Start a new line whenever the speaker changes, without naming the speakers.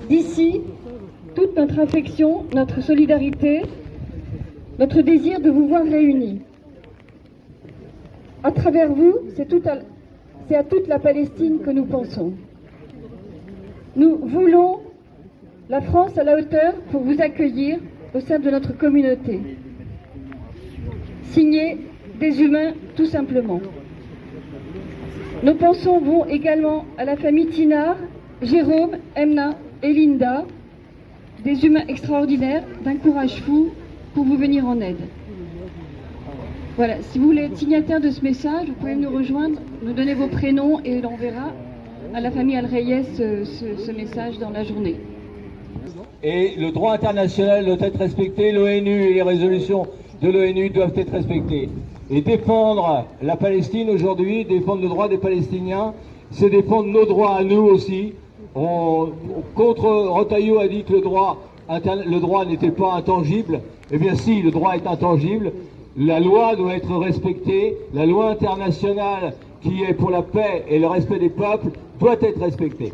D'ici, toute notre affection, notre solidarité, notre désir de vous voir réunis. À travers vous, c'est à toute la Palestine que nous pensons. Nous voulons la France à la hauteur pour vous accueillir au sein de notre communauté. Signé des humains, tout simplement. Nos pensons vont également à la famille Tinar, Jérôme, Emna et Linda, des humains extraordinaires, d'un courage fou pour vous venir en aide. Voilà, si vous voulez être signataire de ce message, vous pouvez nous rejoindre, nous donner vos prénoms et on verra à la famille Al-Reyes ce message dans la journée.
Et le droit international doit être respecté, l'ONU et les résolutions de l'ONU doivent être respectées. Et défendre la Palestine aujourd'hui, défendre le droit des Palestiniens, c'est défendre nos droits à nous aussi. Rotaillot a dit que le droit n'était pas intangible. Eh bien si, le droit est intangible. La loi doit être respectée. La loi internationale qui est pour la paix et le respect des peuples doit être respectée.